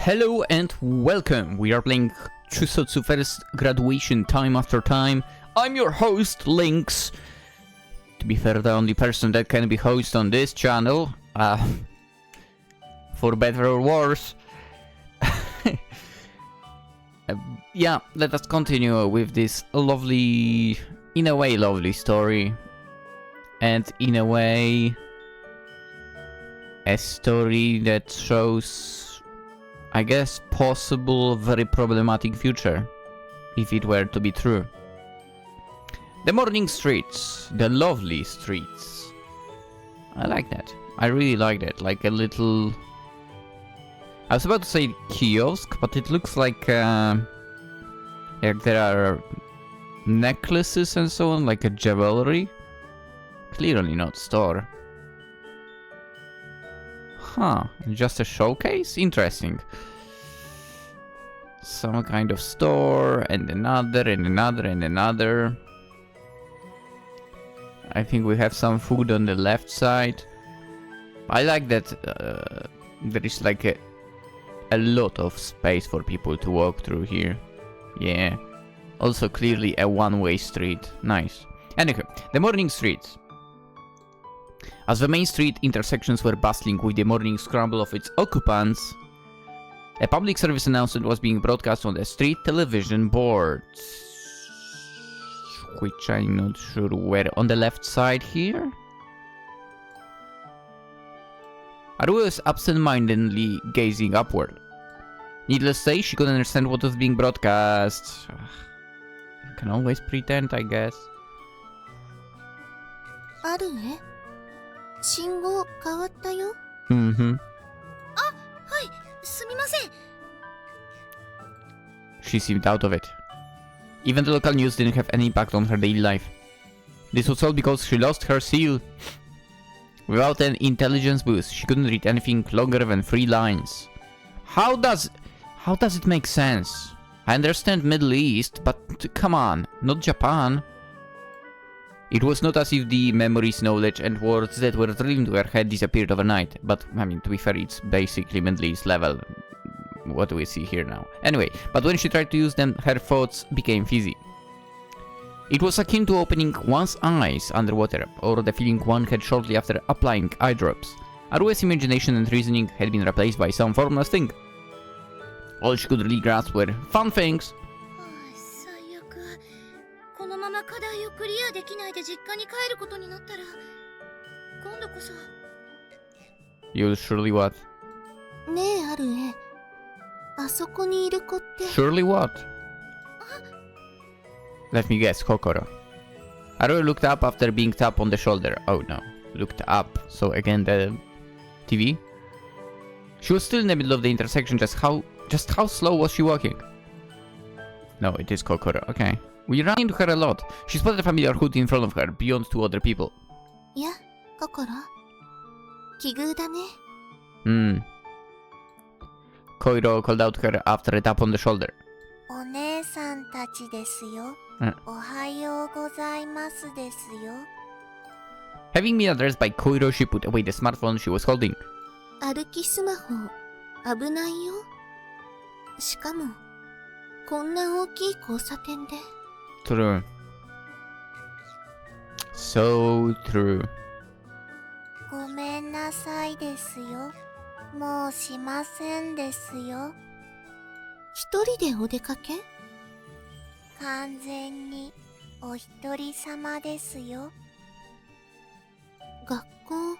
Hello and welcome. We are playing Chuusotsu first graduation time after time. I'm your host, Lynx. To be fair, the only person that can be host on this channel. For better or worse. Yeah, let us continue with this lovely, in a way, lovely story. And in a way, a story that shows, I guess, possible very problematic future, if it were to be true. The morning streets, the lovely streets. I like that. I really like that. Like a little... I was about to say kiosk, but it looks like there are necklaces and so on, like a jewelry. Clearly not store. Huh, just a showcase? Interesting. Some kind of store, and another, and another, and another. I think we have some food on the left side. I like that there is like a lot of space for people to walk through here. Yeah. Also clearly a one-way street. Nice. Anyway, the morning streets. As the main street intersections were bustling with the morning scramble of its occupants, a public service announcement was being broadcast on the street television boards. Which I'm not sure where. On the left side here? Aru was absent-mindedly gazing upward. Needless to say, she couldn't understand what was being broadcast. You can always pretend, I guess. Aru? 信号変わったよ。Mm-hmm. あ、はい、すみません。She seemed out of it. Even the local news didn't have any impact on her daily life. This was all because she lost her seal. Without an intelligence boost, she couldn't read anything longer than 3 lines. How does it make sense? I understand Middle East, but come on, not Japan. It was not as if the memories, knowledge, and words that were drilled into her head disappeared overnight. But, I mean, to be fair, it's basically Middle East level. What do we see here now? Anyway, but when she tried to use them, her thoughts became fizzy. It was akin to opening one's eyes underwater, or the feeling one had shortly after applying eye drops. Arue's imagination and reasoning had been replaced by some formless thing. All she could really grasp were fun things. 最悪。このまま課題をクリアできないで実家に帰ることになったら、今度こそ。You'll surely what? ねえ、アルエ。あそこにいる子って。Surely what? Let me guess, Kokoro. Aru looked up after being tapped on the shoulder. Oh no, looked up. So again the TV? She was still in the middle of the intersection. Just how slow was she walking? No, it is Kokoro. Okay. We ran into her a lot. She spotted a familiar hood in front of her, beyond 2 other people. Yeah, Kokoro. 奇遇だね。Koiro called out to her after a tap on the shoulder. お姉さんたちですよ。おはようございますですよ。Having been addressed by Koiro, she put away the smartphone she was holding. 歩きスマホ、危ないよ。しかも、こんな大きい交差点で。True. So true. ごめんなさいですよ。もうしませんですよ。一人でお出かけ？完全にお一人様ですよ。学校、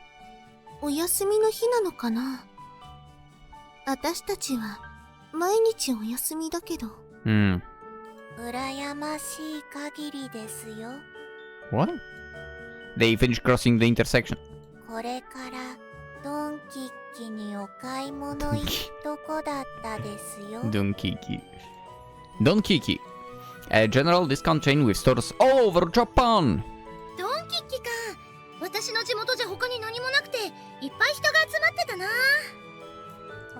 お休みの日なのかな？私たちは毎日お休みだけど。羨ましい限りですよ。What? They finished crossing the intersection. これからドンキッキにお買い物行くとこだったですよ。Donkiki. Donkiki. A general discount chain with stores all over Japan. ドンキッキか。私の地元じゃ他に何もなくて、いっぱい人が集まってたな。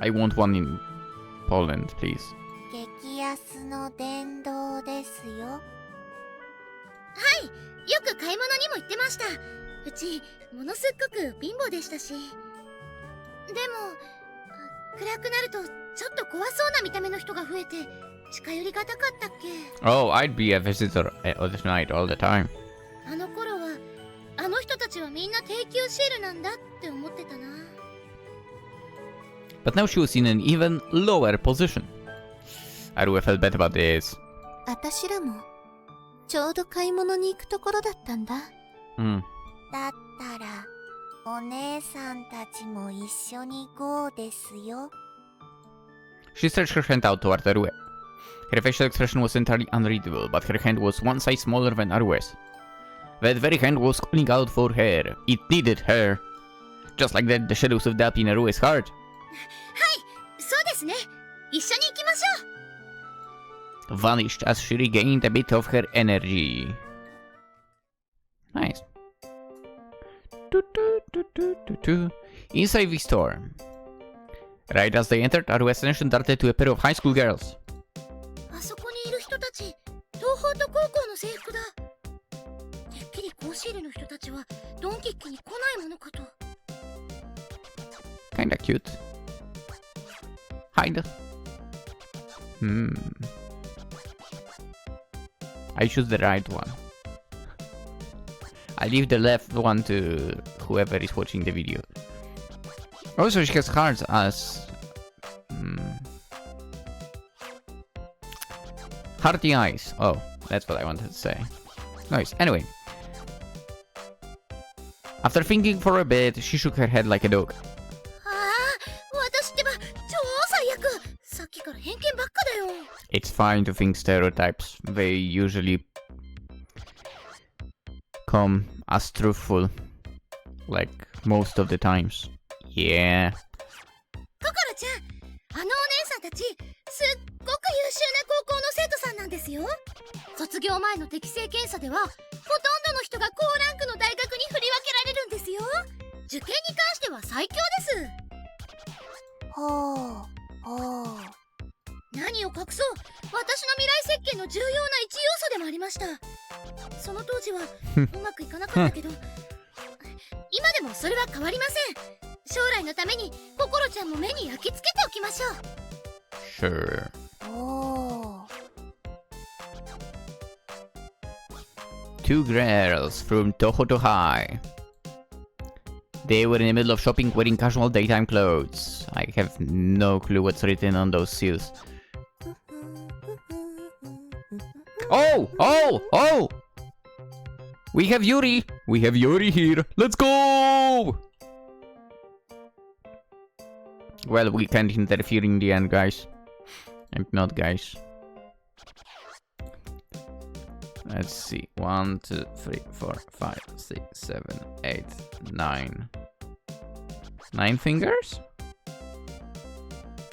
I want one in Poland, please. 激安の殿堂ですよ。はい、よく買い物にも行ってました。うち、ものすっごく貧乏でしたし。でも、暗くなるとちょっと怖そうな見た目の人が増えて近寄りがたかったっけ。 Oh, I'd be a visitor all the night, all the time. あの頃はあの人たちはみんな低級シールなんだって思ってたな。 But now she was in an even lower position. Arue felt bad about this. 私らもちょうど買い物に行くところだったんだ。Hmm. だったらお姉さんたちも一緒にゴーですよ。 She stretched her hand out toward Arue. Her facial expression was entirely unreadable, but her hand was one size smaller than Arue's. That very hand was calling out for her. It needed her. Just like that, the shadows of doubt in Arue's heart そうですね。一緒に行きましょう。 vanished as she regained a bit of her energy. Nice. Inside the store. Right as they entered, Arue's attention darted to a pair of high school girls. あそこにいる人たち、東宝と高校の制服だ。てっきり高シールの人たちはドンキッキに来ないものかと。 Kinda cute. Hide. I choose the right one. I leave the left one to whoever is watching the video. Also, she has hearts as... hearty eyes. Oh, that's what I wanted to say. Nice. Anyway. After thinking for a bit, she shook her head like a dog. ああ、私ってば超最悪。さっきから偏見ばっかだよ。 It's fine to think stereotypes. They usually come as truthful. Like, most of the times. Yeah. ココロちゃん、あのお姉さんたち、すっごく優秀な高校の生徒さんなんですよ。卒業前の適性検査では、ほとんどの人が高ランクの大学に振り分けられるんですよ。受験に関しては最強です。ほう、ほう。何を隠そう、私の未来設計の重要な一要素でもありました。その当時はうまくいかなかったけど、今でもそれは変わりません。将来のためにココロちゃんも目に焼き付けておきましょう。 Sure. おー。 Two girls from Tohoto High. They were in the middle of shopping wearing casual daytime clothes. I have no clue what's written on those seals. Oh! Oh! Oh! We have Yuri! We have Yuri here! Let's go! Well, we can't interfere in the end, guys. And not guys. Let's see. 1, 2, 3, 4, 5, 6, 7, 8, 9. 9 fingers?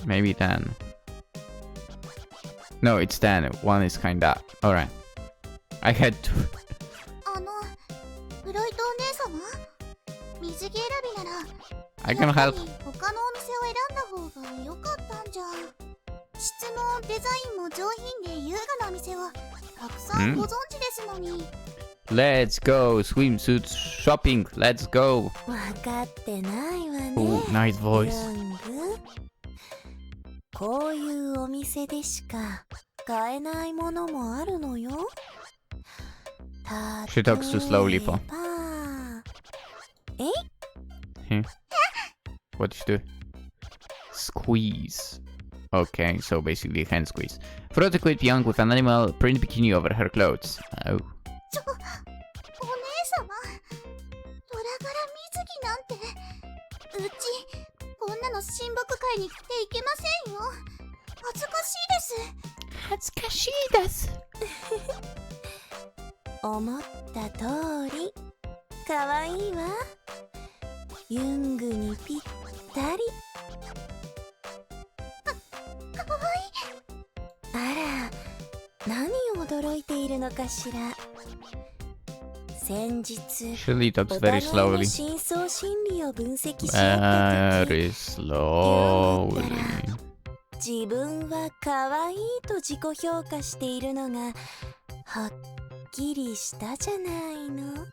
Maybe 10. No, it's 10. One is kinda. Alright. I had to. あの、フロイトお姉様、水着選びなら I can help. 他のお店を選んだ方が良かったんじゃ。質もデザインも上品で優雅な店はたくさんご存知ですのに。Let's go swimsuit shopping. Let's go. 分かってないわね。 Oh, nice voice. ヤング、こういうお店でしか買えないものもあるのよ。 She talks too slowly for. え？ What did she do? Squeeze. Okay, so basically hand squeeze. Frota quit young with an animal print bikini over her clothes. Oh. お姉様、トラ柄水着なんて、うちこんなの親睦会に着ていけませんよ。恥ずかしいです。恥ずかしいです。思った通り、かわいいわ。ユングにぴったり。かわいい。あら、何を驚いているのかしら。先日、 She talks お very 互いの slowly. 深層心理を分析し合った時、 Very slowly. 自分は可愛いと自己評価しているのがはっきりしたじゃないの。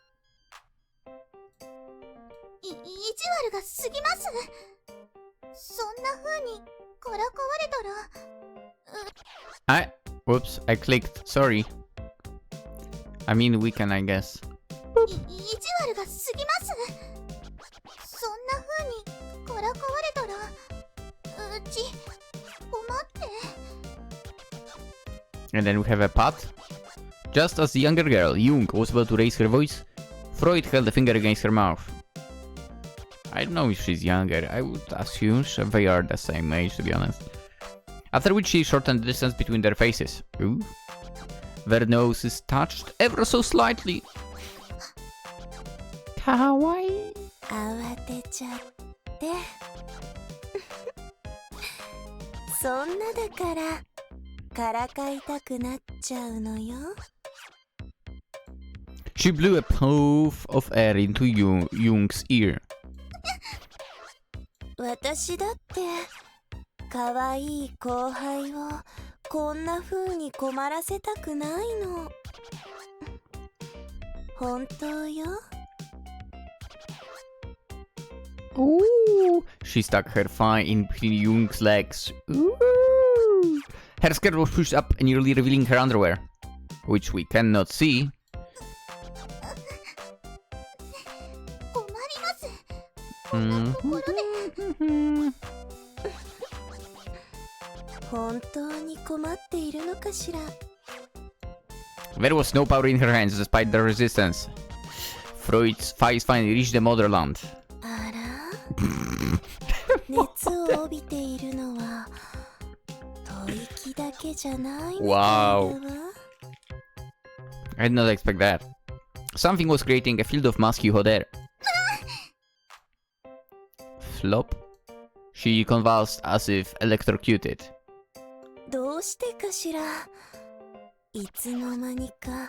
意地悪が過ぎます。そんな風にからかわれたら Whoops, I clicked. Sorry. I mean, we can, I guess. 意地悪が過ぎます。そんな風にからかわれたらうち困って。 And then we have a pat. Just as the younger girl, Jung, was about to raise her voice, Freud held a finger against her mouth. I don't know if she's younger. I would assume they are the same age, to be honest. After which she shortened the distance between their faces. Ooh. Their noses touched ever so slightly. Kawaii. 慌てちゃって。そんなだからからかいたくなっちゃうのよ。 She blew a puff of air into Jung's ear. 私だって可愛い後輩をこんな風に困らせたくないの。本当よ。 Ooh. She stuck her thigh in between Jung's legs. Ooh. Her skirt was pushed up, nearly revealing her underwear, which we cannot see. 困ります。 本当に困っているのかしら。 There was no power in her hands despite the resistance. Freud's thighs finally reached the motherland. あら熱を帯びているのは吐息だけじゃないみたいだわ。 I did not expect that. Something was creating a field of musky hot air. Flop. She convulsed as if electrocuted. どうしてかしら。いつの間にか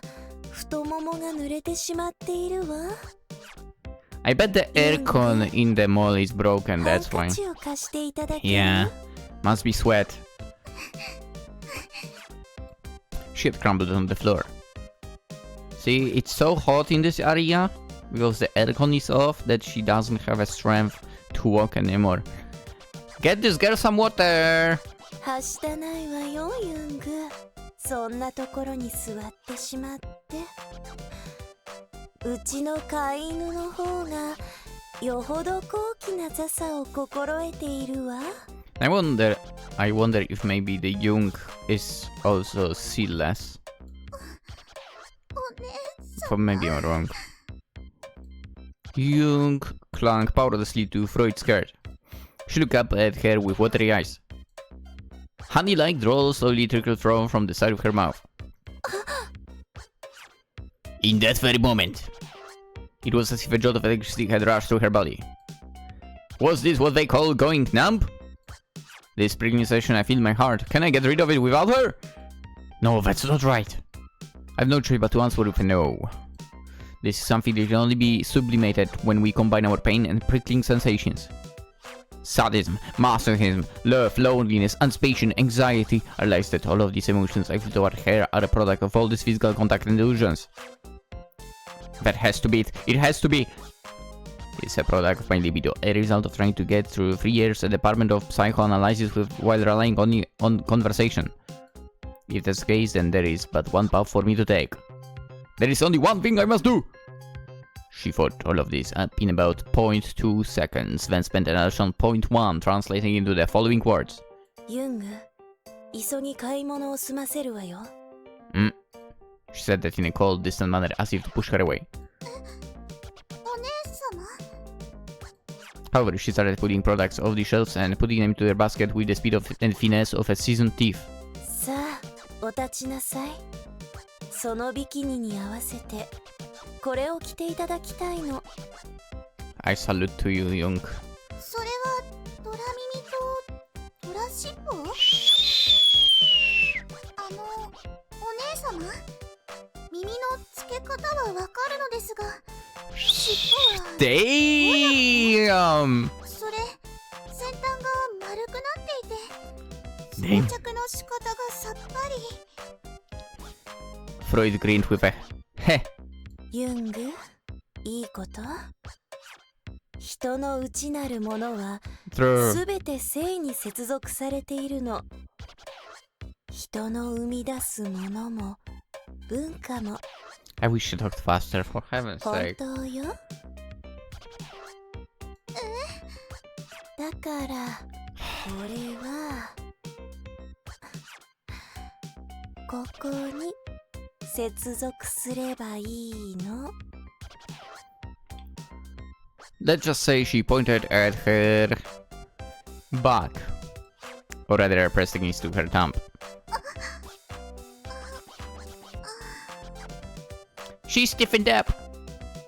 太ももが濡れてしまっているわ。 I bet the aircon in the mall is broken, that's why. ハンカチを貸していただける？ Yeah, must be sweat. She had crumbled on the floor. See, it's so hot in this area because the aircon is off that she doesn't have a strength to walk anymore. Get this girl some water! はしたないわよ、ユング。そんなところに座ってしまって。うちの飼い犬の方がよほど高貴な座さを心得ているわ。I wonder if maybe the Jung is also seedless. お姉さ But maybe I'm wrong. Jung clung powerlessly to Freud's skirt. She looked up at her with watery eyes. Honey-like drool slowly trickled from the side of her mouth. In that very moment, it was as if a jolt of electricity had rushed through her body. Was this what they call going numb? This pregnant session, I feel my heart. Can I get rid of it without her? No, that's not right. I've no choice but to answer with a no. This is something that can only be sublimated when we combine our pain and prickling sensations. Sadism, masochism, love, loneliness, anticipation, anxiety. I realize that all of these emotions I feel toward her are a product of all these physical contact and illusions. That has to be it. It has to be. It's a product of my libido, a result of trying to get through 3 years at the Department of Psychoanalysis while relying only on conversation. If that's the case, then there is but one path for me to take. There is only one thing I must do! She thought all of this up in about 0.2 seconds, then spent an additional 0.1 translating into the following words. ユング、急ぎ買い物を済ませるわよ。She said that in a cold, distant manner, as if to push her away. お姉様 However, she started putting products off the shelves and putting them into her basket with the speed and finesse of a seasoned thief. さあ、お立ちなさい。そのビキニに合わせてこれを着ていただきたいの。 I salute to you, Jung. それはドラ耳とドラ尻尾？お姉様、耳の付け方はわかるのですが、尻尾は Damn! それ先端が丸くなっていて、 Damn. 装着の仕方がさっぱり。 Freud grinned with a heh. ユング、いいこと？人の内なるものは True. すべて性に接続されているの。人の生み出すものも文化も I wish you talked faster, for heaven's 本 sake. 当よ。だから俺はここに接続すればいいの。 Let's just say she pointed at her back. Or rather, pressed against her thumb. She stiffened up.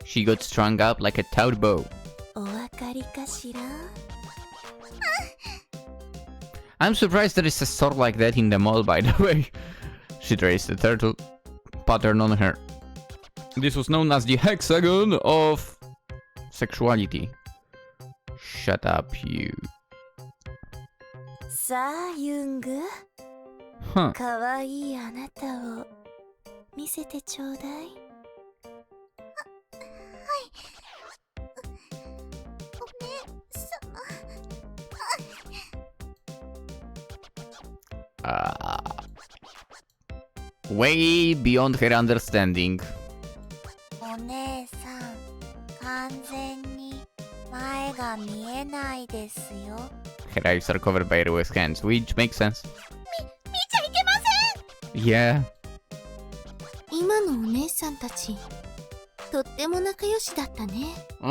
She got strung up like a taut bow. お分かりかしら？ I'm surprised there is a store like that in the mall, by the way. She traced the turtle pattern on her. This was known as the hexagon of sexuality. Shut up, you. さあユング、 Huh. かわいいあなたを見せてちょうだい。Way beyond her understanding. お姉さん、完全に前が見えないですよ。 Her eyes are covered by Rue's hands, which makes sense. 見ちゃいけません。 Yeah. 今のお姉さんたち、とっても仲良しだったね。そ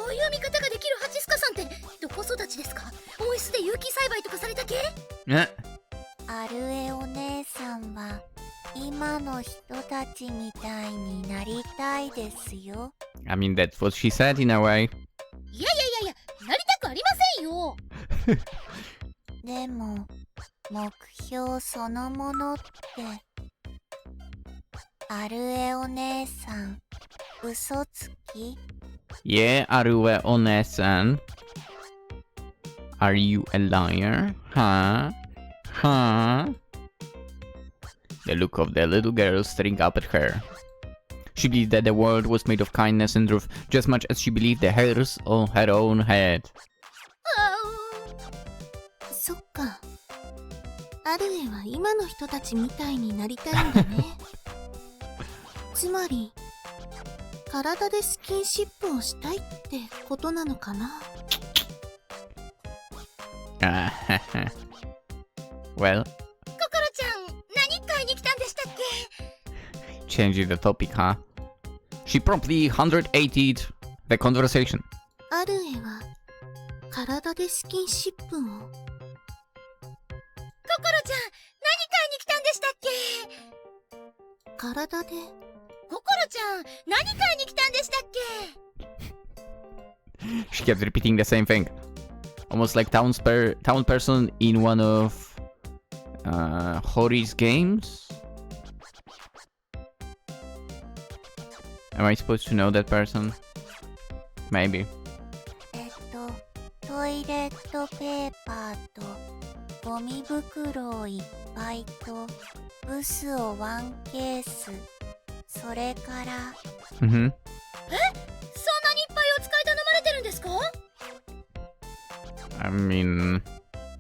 ういう見方ができるハチスカさんってどこ育ちですか？温室で有機栽培とかされた系？アルエお姉さんは今の人たちみたいになりたいですよ。 I mean, that's what she said in a way. いやなりたくありませんよ。でも目標そのものってアルエお姉さん嘘つき？ Yeah, Arue Onesan. Are you a liar? Huh? Huh? The look of the little girl staring up at her. She believed that the world was made of kindness and truth, just much as she believed the hairs on her own head. そっか。アルエは今の人たちみたいになりたいんだね。つまり体でスキンシップをしたいってことなのかな。Well, 心ちゃん、何買いに来たんでしたっけ？ changing the topic, huh? She promptly 180'd the conversation. アルエは体でスキンシップを。心ちゃん、何買いに来たんでしたっけ？体で。心ちゃん、何買いに来たんでしたっけ？ She kept repeating the same thing. Almost like town person in one of Hori's games? Am I supposed to know that person? Maybe. トイレットペーパーとゴミ袋をいっぱいとブスをワンケース、それから Mm-hmm. そんなにいっぱいお使い頼まれてるんですか？ I mean,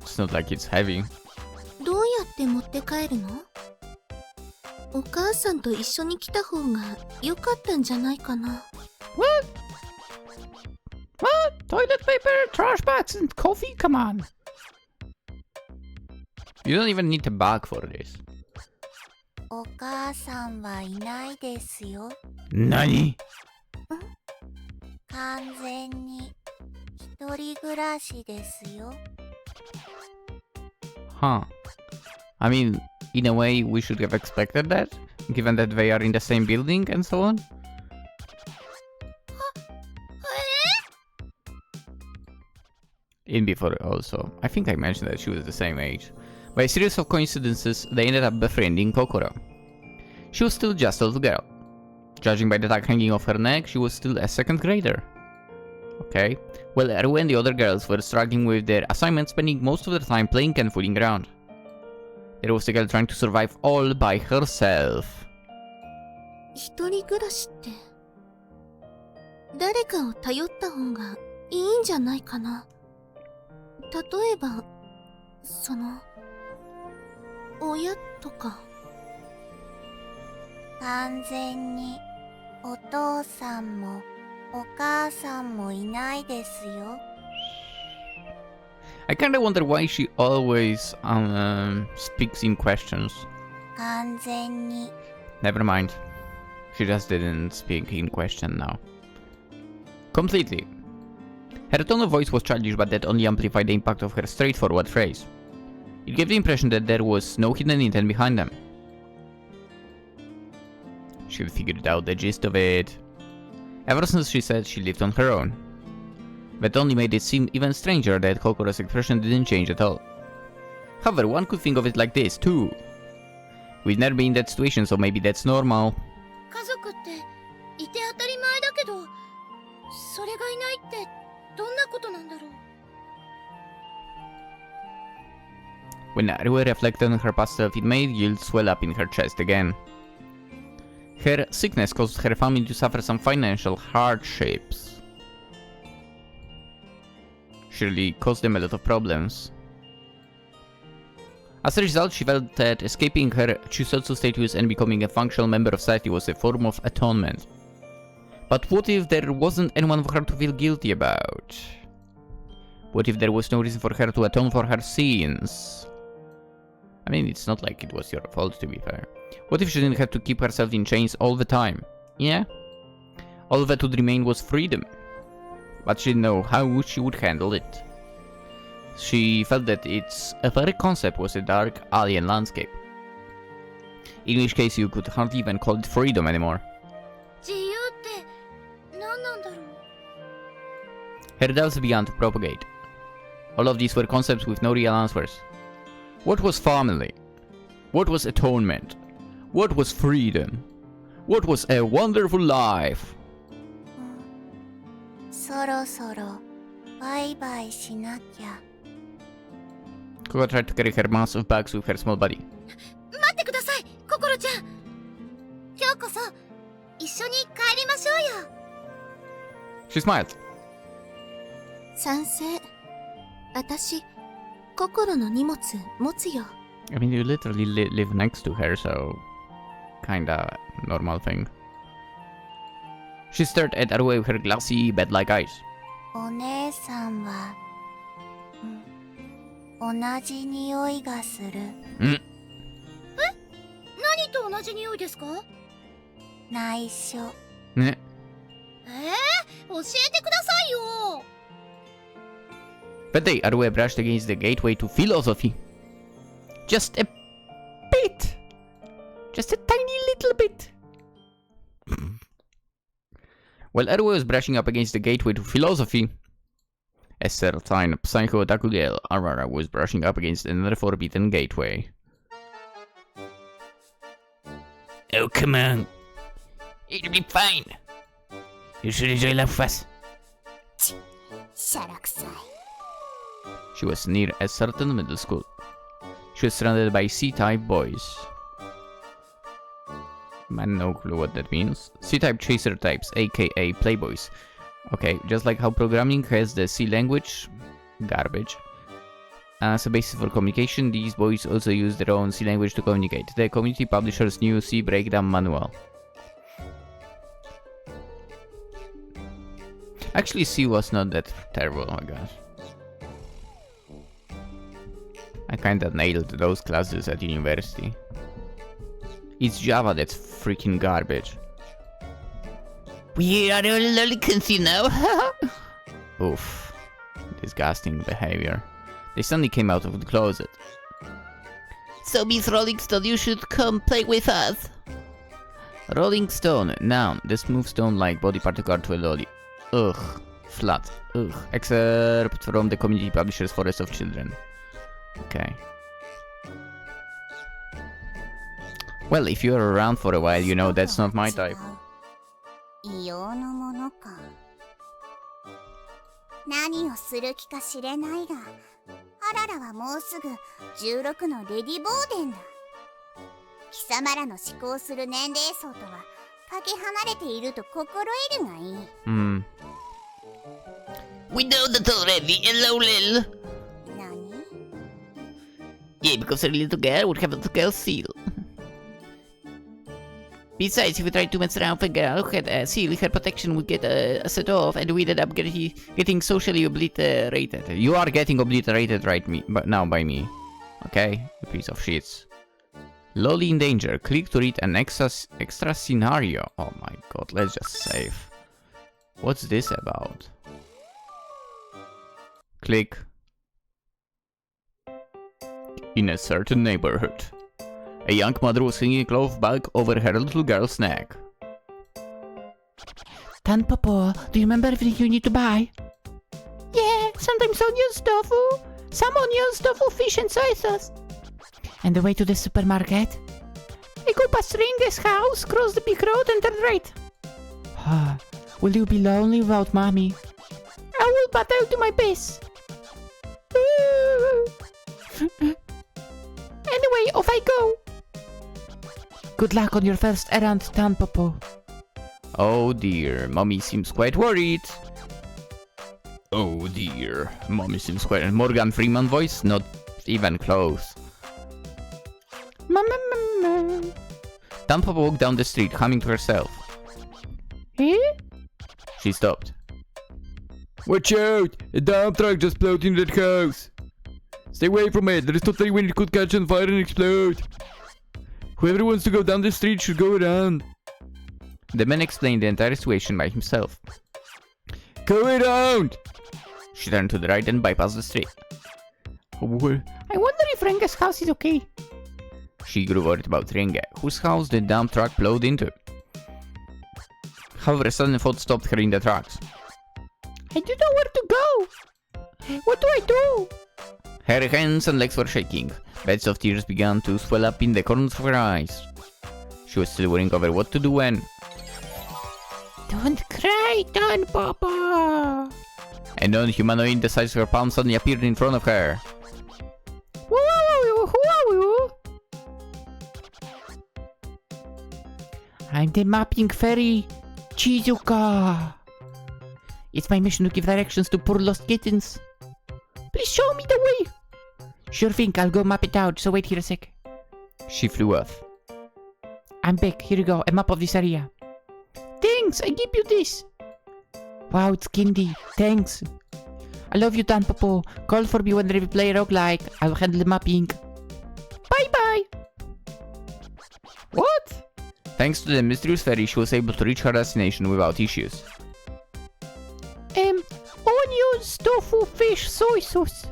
it's not like it's heavy. どうやって持って帰るの？お母さんと一緒に来た方が良かったんじゃないかな。 What? Toilet paper, trash bags, and coffee? Come on. You don't even need a bag for this. お母さんはいないですよ。Nani? 完全に一人暮らしですよ。 Huh. I mean, in a way, we should have expected that, given that they are in the same building and so on. In before also, I think I mentioned that she was the same age. By a series of coincidences, they ended up befriending Kokoro. She was still just a little girl. Judging by the tag hanging off her neck, she was still a second grader. Okay. Well, Aru and the other girls were struggling with their assignments, spending most of their time playing and fooling around. There was the girl trying to survive all by herself. 一人暮らしって誰かを頼った方がいいんじゃないかな。例えば、親とか。完全にお父さんもお母さんもいないですよ。I kinda wonder why she always speaks in questions. 完全に。 Never mind. She just didn't speak in question now. Completely. Her tone of voice was childish, but that only amplified the impact of her straightforward phrase. It gave the impression that there was no hidden intent behind them. She'd figured out the gist of it. Ever since she said she lived on her own. That only made it seem even stranger that Kokoro's expression didn't change at all. However, one could think of it like this, too. We've never been in that situation, so maybe that's normal. 家族っていて当たり前だけど、それがいないってどんなことなんだろう。When Arue reflected on her past self, it made guilt swell up in her chest again. Her sickness caused her family to suffer some financial hardships. Surely caused them a lot of problems. As a result, she felt that escaping her Chuusotsu status and becoming a functional member of society was a form of atonement. But what if there wasn't anyone for her to feel guilty about? What if there was no reason for her to atone for her sins? I mean, it's not like it was your fault, to be fair. What if she didn't have to keep herself in chains all the time? Yeah? All that would remain was freedom. But she didn't know how she would handle it. She felt that its very concept was a dark alien landscape. In which case you could hardly even call it freedom anymore. 自由って何なんだろう。 Her doubts began to propagate. All of these were concepts with no real answers. What was family? What was atonement? What was freedom? What was a wonderful life? そろそろバイバイしなきゃ。 Koko tried to carry her mass of bags with her small body. 待ってください、ココロちゃん。今日こそ一緒に帰りましょうよ。 She smiled. 賛成。私、心の荷物持つよ。 I mean, you literally live next to her, so kinda normal thing. She stared at Arue with her glassy, bat-like eyes. お姉さんは、同じ匂いがする。何と同じ匂いですか？内緒。ね。教えてくださいよ。 That day, Arue brushed against the gateway to philosophy. Just a bit. Just a tiny little bit. While Arue was brushing up against the gateway to philosophy, a certain psycho-otaku girl, Arara, was brushing up against another forbidden gateway. Oh, come on. It'll be fine. You should enjoy life with us. しゃらくさい。 She was near a certain middle school. She was surrounded by C-type boys. Man, no clue what that means. C-type chaser types, aka playboys. Okay, just like how programming has the C language, garbage. As a basis for communication, these boys also use their own C language to communicate. The community publisher's new C breakdown manual. Actually, C was not that terrible, oh my gosh. I kinda nailed those classes at university. It's Java that's freaking garbage. We are all lolicons, you know? Oof. Disgusting behavior. They suddenly came out of the closet. So Miss Rolling Stone, you should come play with us. Rolling Stone, noun. The smooth stone-like body particle to a lolly. Ugh. Flat. Ugh. Excerpt from the community publisher's Forest of Children. Okay. Well, if you're around for a while, you know that's not my type. 異様のものか。何をする気か知れないが、アララはもうすぐ16のレディボーデンだ。貴様らの思考する年齢層とはかけ離れていると心得るがいい。We know that already, lol. 何？ Yeah, because a little girl would have a little girl seal. Besides, if we tried to mess around with a girl who had a seal, her protection would get set off, and we ended up getting socially obliterated. You are getting obliterated now by me. Okay? You piece of shits. Lolly in danger. Click to read an extra scenario. Oh my god, let's just save. What's this about? Click. In a certain neighborhood, a young mother was hanging a cloth bag over her little girl's neck. Tanpopo, do you remember everything you need to buy? Yeah, sometimes onions, tofu, some onions, tofu, fish and soy sauce. And the way to the supermarket? I go past Ringe's house, cross the big road and turn right. Will you be lonely without mommy? I will, but I'll do my best. Anyway, off I go. Good luck on your first errand, Tanpopo. Oh dear, mommy seems quite worried. Oh dear, mommy seems quite... Morgan Freeman voice? Not even close. Mama. Tanpopo walked down the street, humming to herself. Eh? She stopped. Watch out! A dump truck just blew into that house! Stay away from it, there is no telling when it could catch on fire and explode. Whoever wants to go down the street should go around. The man explained the entire situation by himself. Go around! She turned to the right and bypassed the street. I wonder if Renge's house is okay. She grew worried about Renge, whose house the dump truck plowed into. However, a sudden thought stopped her in the tracks. I don't know where to go! What do I do? Her hands and legs were shaking. Beds of tears began to swell up in the corners of her eyes. She was still worrying over what to do when... Don't cry, Tanpopo! A non-humanoid the size of her palm suddenly appeared in front of her. Who are you? I'm the mapping fairy, Chizuka. It's my mission to give directions to poor lost kittens. Please show me the way. Sure thing, I'll go map it out, so wait here a sec. She flew off. I'm back, here you go, a map of this area. Thanks, I give you this. Wow, it's kindy, thanks. I love you, Tanpopo. Call for me whenever you play roguelike. I'll handle the mapping. Bye-bye. What? Thanks to the mysterious fairy, she was able to reach her destination without issues. Onions, tofu, fish, soy sauce.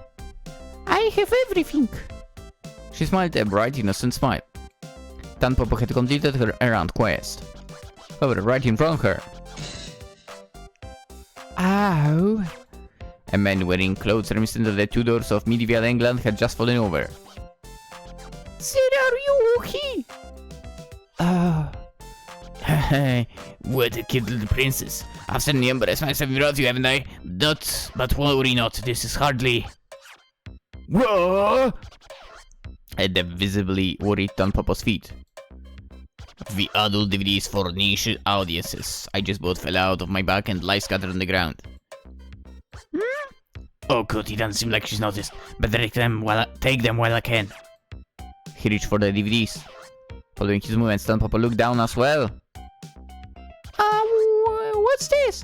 I have everything. She smiled a bright, innocent smile. Tanpopo had completed her errand quest. However, right in front of her... Ow! A man wearing clothes reminiscent of the Tudors of medieval England had just fallen over. Sir, are you okay? What a cute little princess. I've seen the Empress myself without you, haven't I? But worry not, this is hardly... Whoa! At the visibly worried Tanpopo's feet. The adult DVDs for niche audiences. I just both fell out of my back and lie scattered on the ground. Oh good, it doesn't seem like she's noticed. Better take them while I can. He reached for the DVDs. Following his movements, Tanpopo looked down as well. What's this?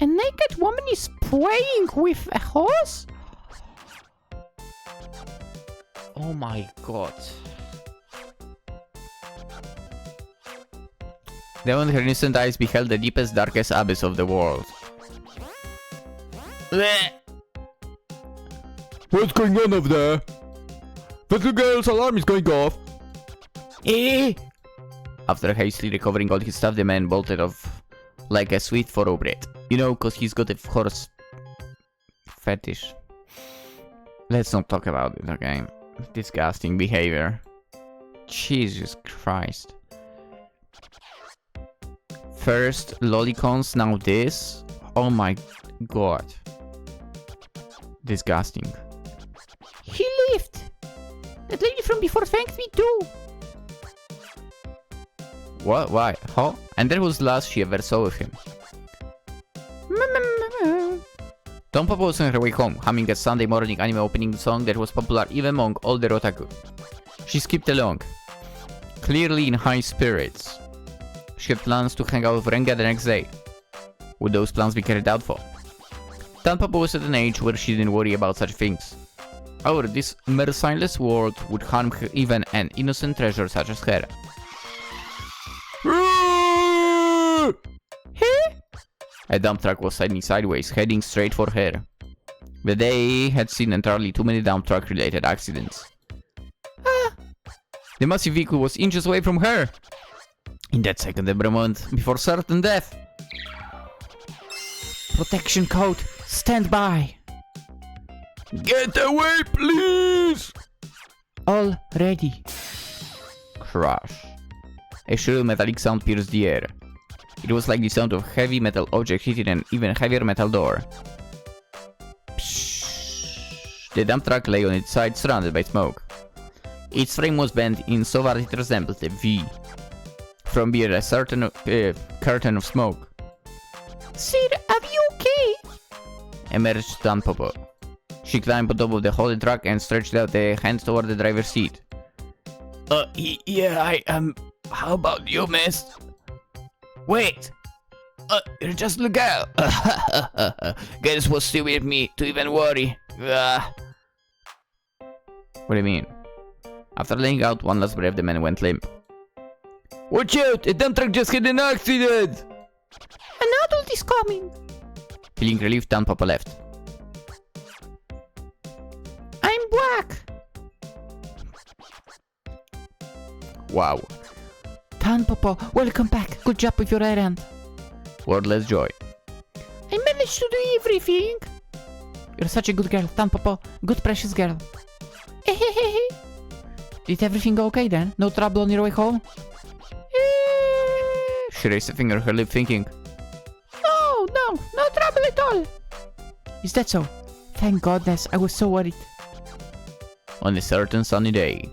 A naked woman is playing with a horse? Oh my god. Then her innocent eyes beheld the deepest, darkest abyss of the world. What's going on over there? The little girl's alarm is going off. After hastily recovering all his stuff, the man bolted off like a sweet thoroughbred. You know, cause he's got a horse fetish. Let's not talk about it, okay? Disgusting behavior. Jesus Christ. First lolicons, now this. Oh my god. Disgusting. He left! That lady from before thanked me too! What? Why? Huh? And that was the last she ever saw of him. Tanpapa was on her way home, humming a Sunday morning anime opening song that was popular even among older otaku. She skipped along, clearly in high spirits. She had plans to hang out with Renga the next day. Would those plans be carried out for? Tanpapa was at an age where she didn't worry about such things. However, this merciless world would harm even an innocent treasure such as her. A dump truck was sliding sideways, heading straight for her. But they had seen entirely too many dump truck related accidents. The massive vehicle was inches away from her. In that second, every moment before certain death. Protection code, stand by. Get away, please! All ready. Crash. A shrill metallic sound pierced the air. It was like the sound of heavy metal object hitting an even heavier metal door. Psh. The dump truck lay on its side, surrounded by smoke. Its frame was bent in so that it resembled a V. From behind a certain curtain of smoke. "Sir, are you okay?" emerged Tanpapa. She climbed on top of the holy truck and stretched out a hand toward the driver's seat. Yeah, I am. How about you, miss? Wait! You're just a girl. Guess was still with me to even worry. What do you mean? After laying out one last breath, the man went limp. Watch out! A dump truck just had an accident! An adult is coming! Feeling relieved, Tanpapa left. I'm back! Wow. Tanpapa, welcome back. Good job with your errand. Wordless joy. I managed to do everything. You're such a good girl, Tanpapa. Good precious girl. Did everything go okay then? No trouble on your way home? She raised a finger to her lip, thinking. No trouble at all. Is that so? Thank goodness, I was so worried. On a certain sunny day,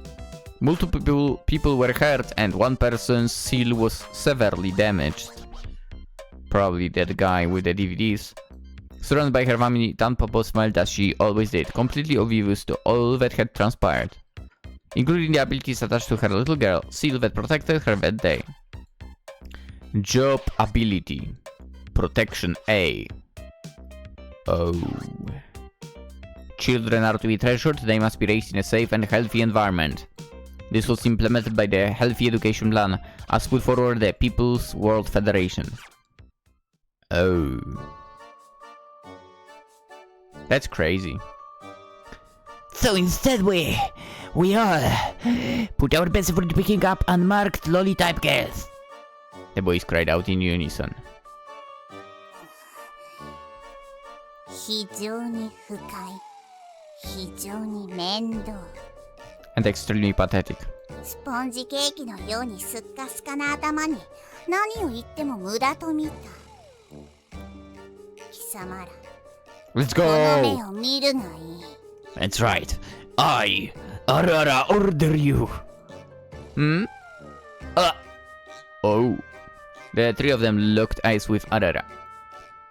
multiple people were hurt and one person's seal was severely damaged. Probably that guy with the DVDs. Surrounded by her family, Tanpapa smiled as she always did, completely oblivious to all that had transpired, including the abilities attached to her little girl, seal that protected her that day. Job ability. Protection A. Oh. Children are to be treasured, they must be raised in a safe and healthy environment. This was implemented by the Healthy Education Plan, as put forward the People's World Federation. Oh. That's crazy. So instead we all put our best effort picking up unmarked lolly-type girls. The boys cried out in unison. 非常に深い、非常に面倒。And extremely pathetic. スポンジケーキのようにスッカスカな頭に何を言っても無駄と見た。貴様ら、 Let's この目 go! を見るがいい。That's right. I, Arara, order you. Hmm? Oh. The three of them locked eyes with Arara.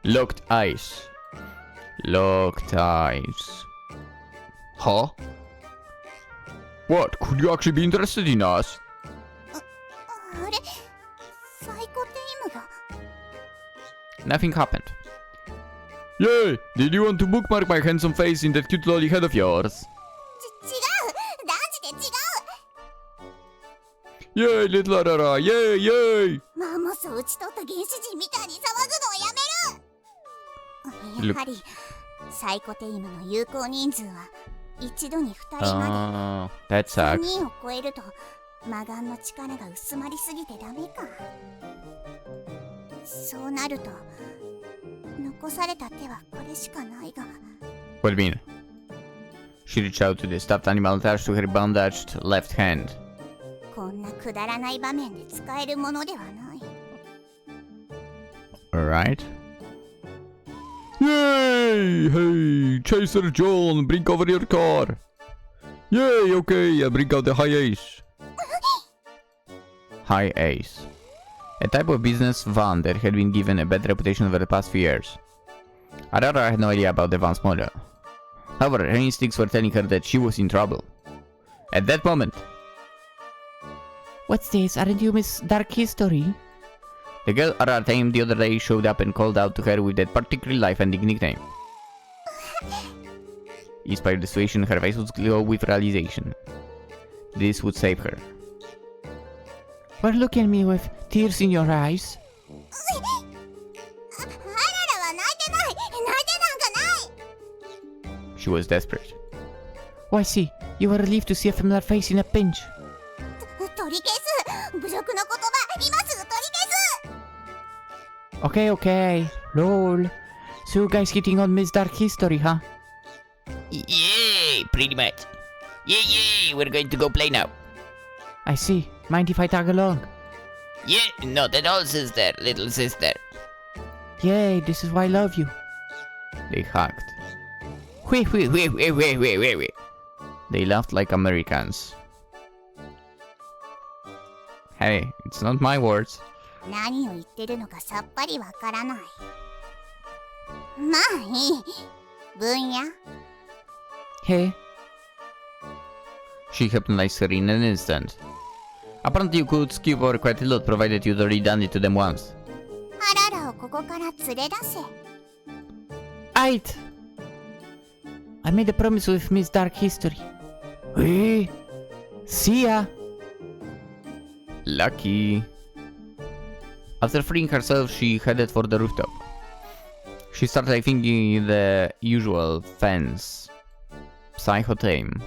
Locked eyes. Locked eyes. Huh? What? Could you actually be interested in us? あれ、サイコテイムが。 Nothing happened. Yay! Did you want to bookmark my handsome face in that cute lolly head of yours? 違う、断じて違う。 Yay, little Arara! Yay, yay! マンモスを打ち取った原始人みたいに騒ぐのをやめる。やはりサイコテイムの有効人数は一度に2人まで。That 3 sucks. 人を超えると魔眼の力が薄まりすぎてダメか。そうなると残された手はこれしかないが。 What do you mean? She reached out to the stuffed animal attached to her bandaged left hand. こんなくだらない場面で使えるものではない。 Alright. Yay! Hey, Chaser John, bring over your car. Yay, okay, I'll bring out the high ace. High ace. A type of business van that had been given a bad reputation over the past few years. Arara had no idea about the van's model. However, her instincts were telling her that she was in trouble. At that moment... What's this? Aren't you Miss Dark History? The girl Arara tamed the other day showed up and called out to her with that particularly life-ending nickname. Despite the situation, her face would glow with realization. This would save her. Why look at me with tears in your eyes? She was desperate. Oh, I see. You were relieved to see a familiar face in a pinch. Okay. Lol. So you guys hitting on Miss Dark History, huh? Yay! Pretty much. Yay! We're going to go play now. I see. Mind if I tag along? Yeah, not at all, sister. Little sister. Yay, this is why I love you. They hugged. Wait. They laughed like Americans. Hey, it's not my words. 何を言ってるのかさっぱりわからない。まあいい。分野 Hey. She hypnotized her in an instant. Apparently you could skip over quite a lot provided you'd already done it to them once. あららをここから連れ出せ。Aight! I made a promise with Miss Dark History. Hey! See ya! Lucky. After freeing herself, she headed for the rooftop. She started thinking the usual fence. Psychotame.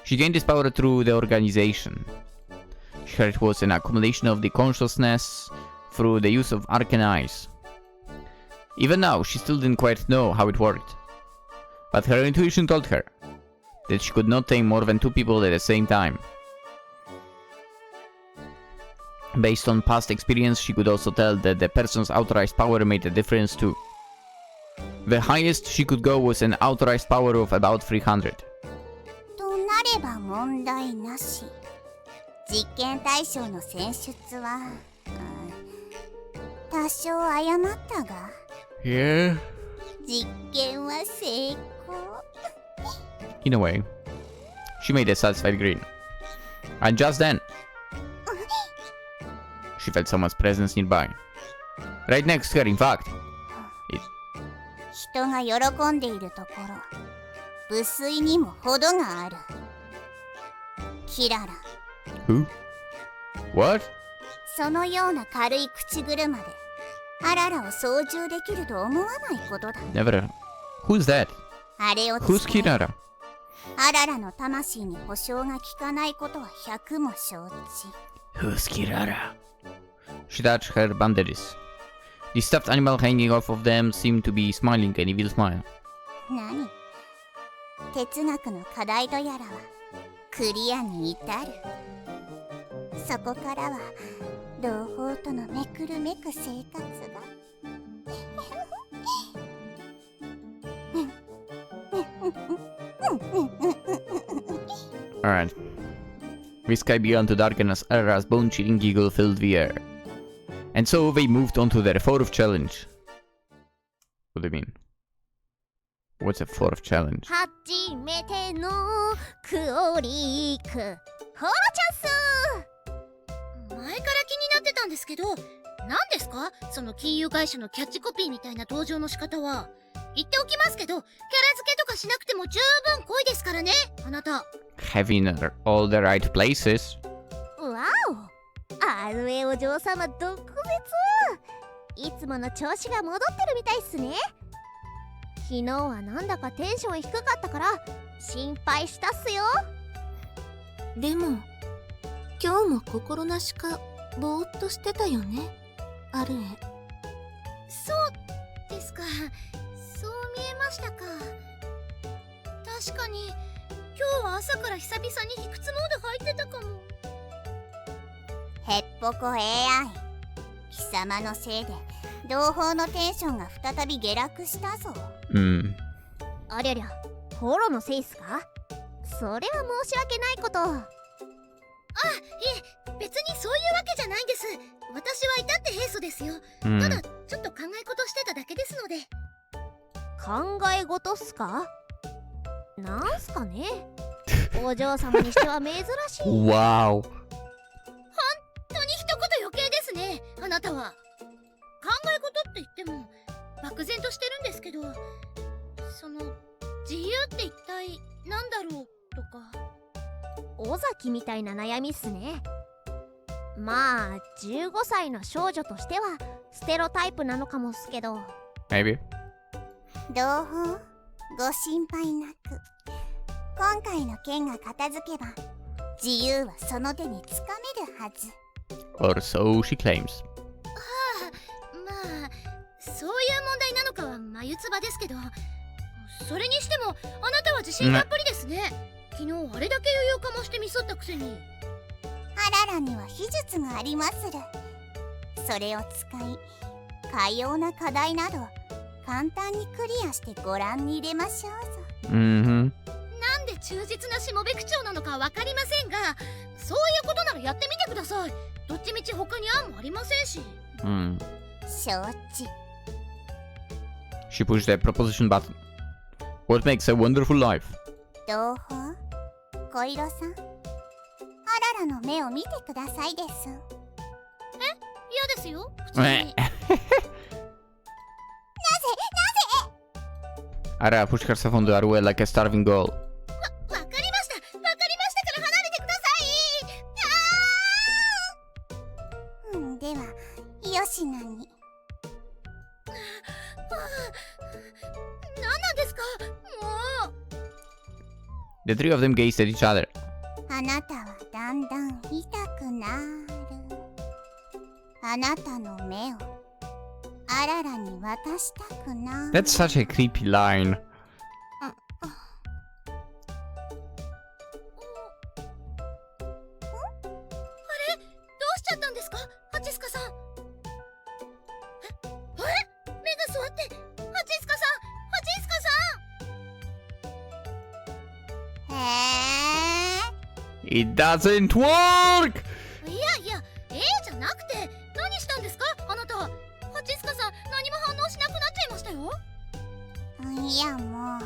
She gained this power through the organization. She heard it was an accumulation of the consciousness through the use of arcane eyes. Even now, she still didn't quite know how it worked. But her intuition told her that she could not tame more than 2 people at the same time. Based on past experience, she could also tell that the person's authorized power made a difference too. The highest she could go was an authorized power of about 300. となれば問題なし。実験対象の選出は、多少誤ったが。Yeah. 実験は成功。In a way, she made a satisfied grin. And just then, she felt someone's presence nearby. Right next to her, in fact. 人が喜んでいるところ、無粋にも程がある。キララ。Who? What? そのような軽い口車で、アララを操縦できると思わないことだ。Never. Who's that? あれを Who's Kirara? アララの魂に保証が効かないことは100も承知。Who's Kirara? She touched her bandages. The stuffed animal hanging off of them seemed to be smiling an evil smile. 何？哲学の課題とやらはクリアに至る。そこからは同胞とのめくるめく生活が。Alright. The sky began to darken as Arara's bone-chilling giggle filled the air. And so they moved on to their 4th challenge. What do you mean? What's a 4th challenge? 初めてのクオリークホロチャス。前から気になってたんですけど、何ですかその金融会社のキャッチコピーみたいな登場の仕方は。言っておきますけど、キャラ付けとかしなくても十分濃いですからね、あなた。Having all the right places. わお、アルエお嬢様特別。いつもの調子が戻ってるみたいっすね。昨日はなんだかテンション低かったから心配したっすよ。でも今日も心なしかぼーっとしてたよね、アルエ。そうですか。そう見えましたか。確かに今日は朝から久々に卑屈モード入ってたかも。へっぽこ AI、 貴様のせいで同胞のテンションが再び下落したぞ。ありゃりゃ、ホロのせいっすか。それは申し訳ないこと。別にそういうわけじゃないんです。私は至って平素ですよ。うんただちょっと考え事してただけですので。考え事っすか？なんすかね。お嬢様にしては珍しい。 Wow. 本当に一言余計ですね、あなたは。考え事って言っても漠然としてるんですけど、その自由って一体何だろうとか。尾崎みたいな悩みっすね。まあ15歳の少女としてはステロタイプなのかもっすけど。 Maybe. 同胞、ご心配なく。今回の件が片付けば、自由はその手につかめるはず。 Or so she claims. まあそういう問題なのかは眉唾ですけど、それにしてもあなたは自信たっぷりですね。昨日あれだけ余裕かましてみそったくせに。あららには秘術がありまする。それを使い、かような課題など簡単にクリアしてご覧に入れましょうぞ。Mm-hmm. なんで忠実なしもべ口調なのかわかりませんが、そういうことならやってみてください。どっちみち他に案もありませんし。Mm. 承知。 She pushed the proposition button. What makes a wonderful life? 同胞、小色さん、あららの目を見てくださいです。嫌ですよ、普通に。Ara pushed herself on the doorway like a starving girl. わかりましたから離れてください。では、よしなに。何なんですか、もう。 The three of them gazed at each other. あなたはだんだん痛くなる。あなたの目をあららに渡したくなる。 That's such a creepy line. どうしちゃったんですか、ハチスカさん。目が座って、ハチスカさん、ハチスカさん。へえ。 It doesn't work! いやいや、じゃなくて何したんですか、あなた。ハチスカさん、何も反応しなくなっちゃいましたよ。いやもう、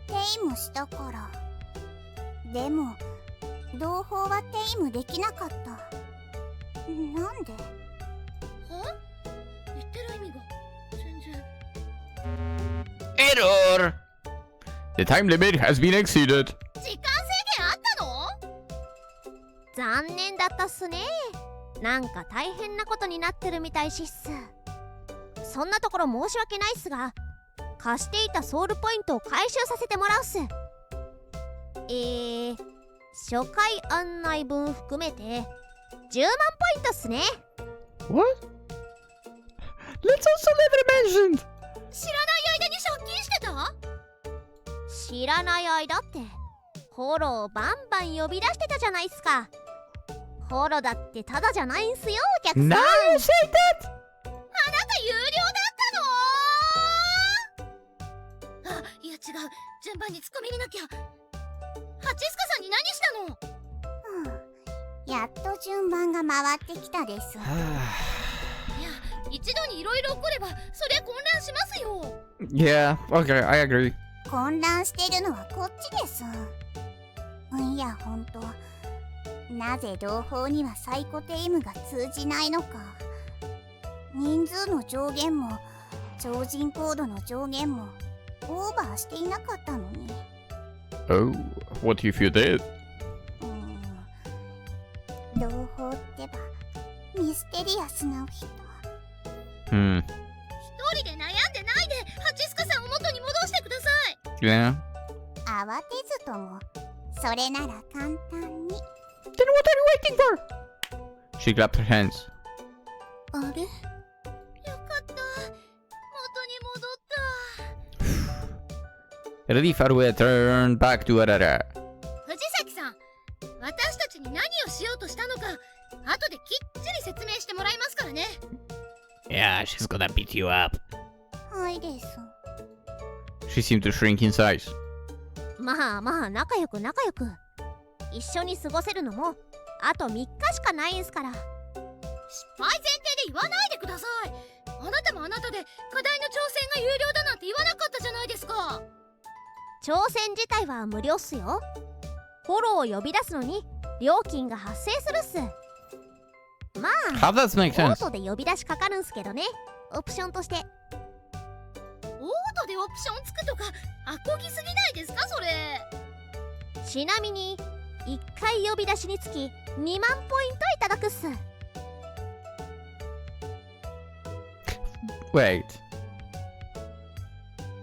テイムしたから。でも、同胞はテイムできなかった。なんで？言ってる意味が全然。 Error! The time limit has been exceeded. 時間制限あったの？残念だったっすね。なんか大変なことになってるみたいしっす。そんなところ申し訳ないっすが、貸していたソウルポイントを回収させてもらうっす。初回案内分含めて10万ポイントっすね。 What? Let's also never mentioned! 知らない間に借金してた？知らない間ってホロをバンバン呼び出してたじゃないっすか。ホロだってタダじゃないんすよ、お客さん。 Now you say that! あなた有料だったの？いや違う、順番にツッコミ入れなきゃ。ハチスカさんに何したの？やっと順番が回ってきたです。いや、一度にいろいろ起こればそりゃ混乱しますよ。 Yeah, okay, I agree. 混乱してるのはこっちです。いやほんと、なぜ同胞にはサイコテイムが通じないのか。人数の上限も超人コードの上限もオーバーしていなかったのに。 Oh, what if you did? 同胞ってばミステリアスなお人。Hmm. 一人で悩んでないでハチスカさんを元に戻してください。 Yeah. 慌てずともそれなら簡単に。 Then what are you waiting for? She clapped her hands. あれ？よかった、元に戻った。 Ready Farway turned back to Arara. 藤崎さん、私たちに何をしようとしたのか後できっちり説明してもらいますからね。 Yeah, she's gonna beat you up. はいです。 She seemed to shrink in size. まあまあ仲良く仲良く。一緒に過ごせるのもあと3日しかないんすから。失敗前提で言わないでください。あなたもあなたで課題の挑戦が有料だなんて言わなかったじゃないですか。挑戦自体は無料っすよ。フォローを呼び出すのに料金が発生するっす。まあ How does that make オー sense? トで呼び出しかかるんすけどね、オプションとして。オートでオプションつくとかアコぎすぎないですかそれ。ちなみに1回呼び出しにつき2万ポイントいただくっす。Wait.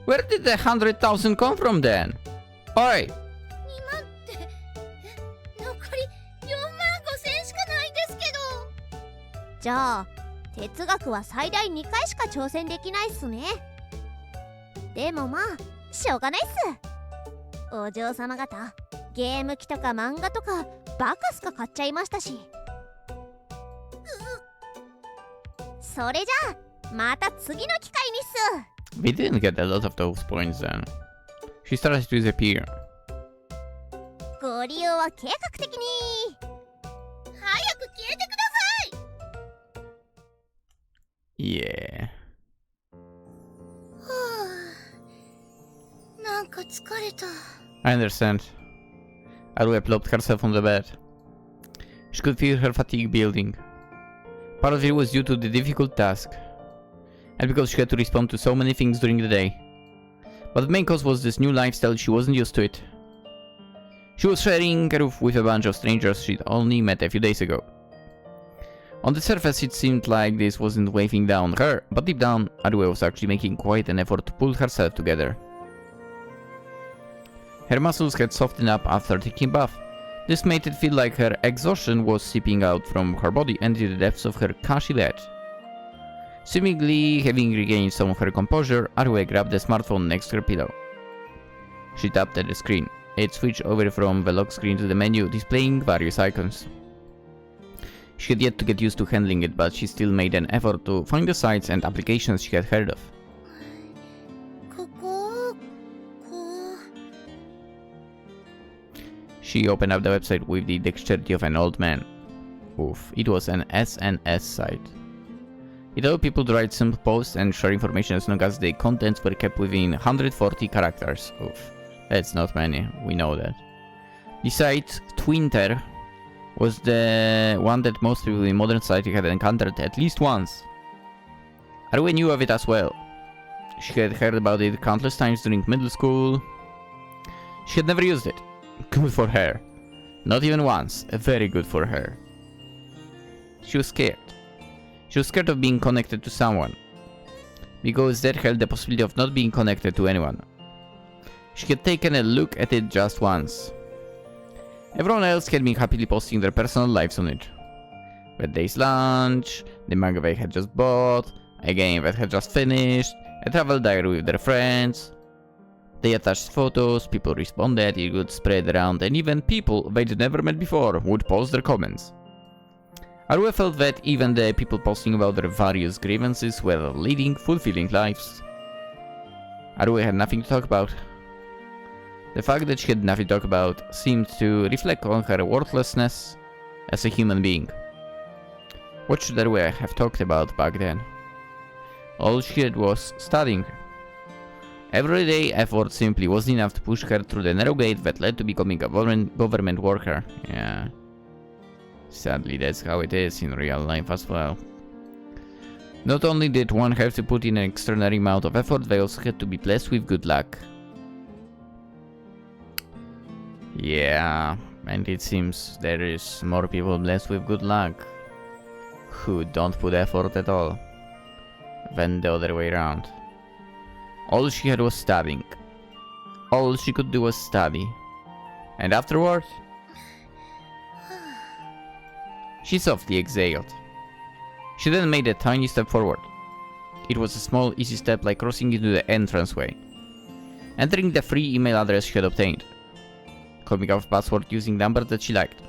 Where did the 100,000 come from then? Oi! 2万って残り4万5千しかないんですけど。じゃあ哲学は最大2回しか挑戦できないっすね。でもまあしょうがないっす。お嬢様方ゲーム機とか漫画とかバカすか買っちゃいましたし。それじゃあまた次の機会にっす。We didn't get a lot of those points then. She started to disappear. ご利用は計画的に。早く消えてください。Yeah. はあ、なんか疲れた。I understand. Arue plopped herself on the bed. She could feel her fatigue building. Part of it was due to the difficult task, and because she had to respond to so many things during the day. But the main cause was this new lifestyle. She wasn't used to it. She was sharing a roof with a bunch of strangers she'd only met a few days ago. On the surface it seemed like this wasn't weighing down her, but deep down Arue was actually making quite an effort to pull herself together. Her muscles had softened up after taking a bath. This made it feel like her exhaustion was seeping out from her body and into the depths of her kashi bed. Seemingly having regained some of her composure, Arue grabbed the smartphone next to her pillow. She tapped at the screen. It switched over from the lock screen to the menu, displaying various icons. She had yet to get used to handling it, but she still made an effort to find the sites and applications she had heard of. ここ。 She opened up the website with the dexterity of an old man. Oof, it was an SNS site. It allowed people to write simple posts and share information as long as the contents were kept within 140 characters. Oof, that's not many, we know that. The site, Twinter, was the one that most people in modern society had encountered at least once. Arue knew of it as well. She had heard about it countless times during middle school. She had never used it. Good for her. Not even once. Very good for her. She was scared. She was scared of being connected to someone, because that held the possibility of not being connected to anyone. She had taken a look at it just once. Everyone else had been happily posting their personal lives on it. That day's lunch, the manga they had just bought, a game that had just finished, a travel diary with their friends. They attached photos, people responded, it would spread around, and even people they'd never met before would post their comments. Arue felt that even the people posting about their various grievances were leading fulfilling lives. Arue had nothing to talk about. The fact that she had nothing to talk about seemed to reflect on her worthlessness as a human being. What should Arue have talked about back then? All she had was studying. Everyday effort simply wasn't enough to push her through the narrow gate that led to becoming a government worker. Yeah. Sadly, that's how it is in real life as well. Not only did one have to put in an extraordinary amount of effort, they also had to be blessed with good luck. Yeah, and it seems there is more people blessed with good luck who don't put effort at all than the other way around. All she had was studying. All she could do was study. And afterward, she softly exhaled. She then made a tiny step forward. It was a small, easy step like crossing into the entranceway, entering the free email address she had obtained, coming up with password using numbers that she liked.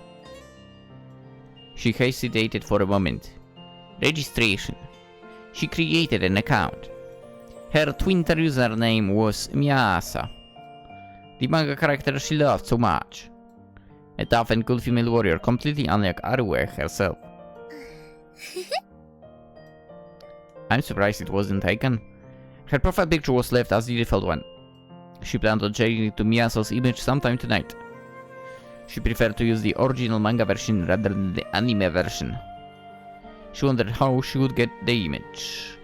She hesitated for a moment. Registration. She created an account. Her Twitter username was Miyasa, the manga character she loved so much. A tough and cool female warrior, completely unlike Arue herself. I'm surprised it wasn't taken. Her profile picture was left as the default one. She planned on changing it to Miyasa's image sometime tonight. She preferred to use the original manga version rather than the anime version. She wondered how she would get the image.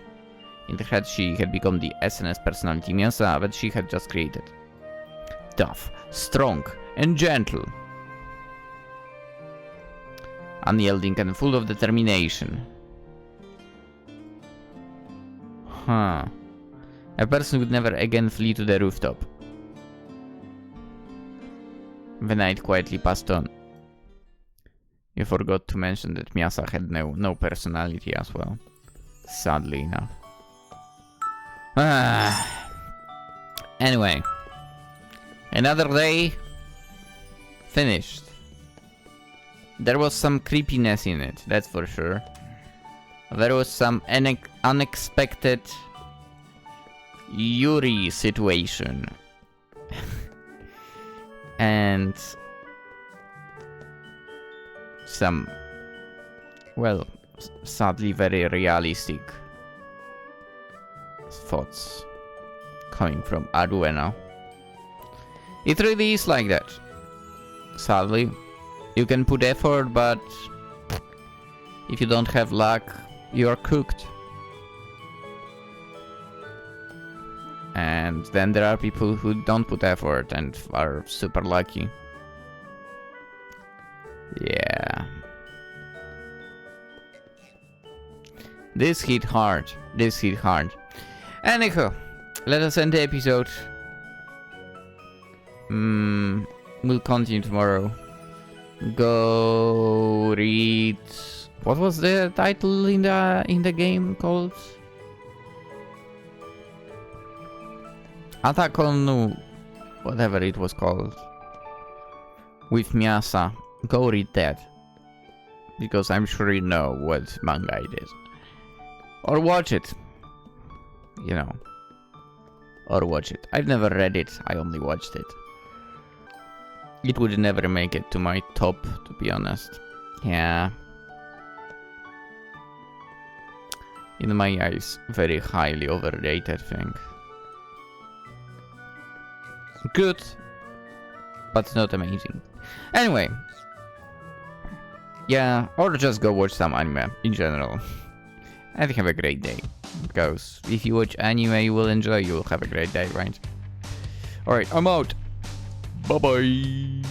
In her head, she had become the SNS personality Miyasa that she had just created. Tough, strong, and gentle. Unyielding and full of determination. Huh. A person would never again flee to the rooftop. The night quietly passed on. You forgot to mention that Miyasa had no personality as well. Sadly enough. Anyway. Another day. Finished. There was some creepiness in it, that's for sure. There was some unexpected Yuri situation. And some, well, sadly very realistic thoughts coming from Arue. It really is like that. Sadly, you can put effort, but if you don't have luck, you are cooked. And then there are people who don't put effort and are super lucky. Yeah. This hit hard. This hit hard. Anyhow, let us end the episode. We'll continue tomorrow. Go read. What was the title in the game called? Attack on whatever it was called. With Miyasa. Go read that. Because I'm sure you know what manga it is. Or watch it. You know. Or watch it. I've never read it, I only watched it. It would never make it to my top, to be honest. Yeah. In my eyes, very highly overrated thing. Good, but not amazing. Anyway. Yeah, or just go watch some anime, in general. And have a great day. Because if you watch anime you will enjoy, you will have a great day, right? Alright, I'm out. Bye bye.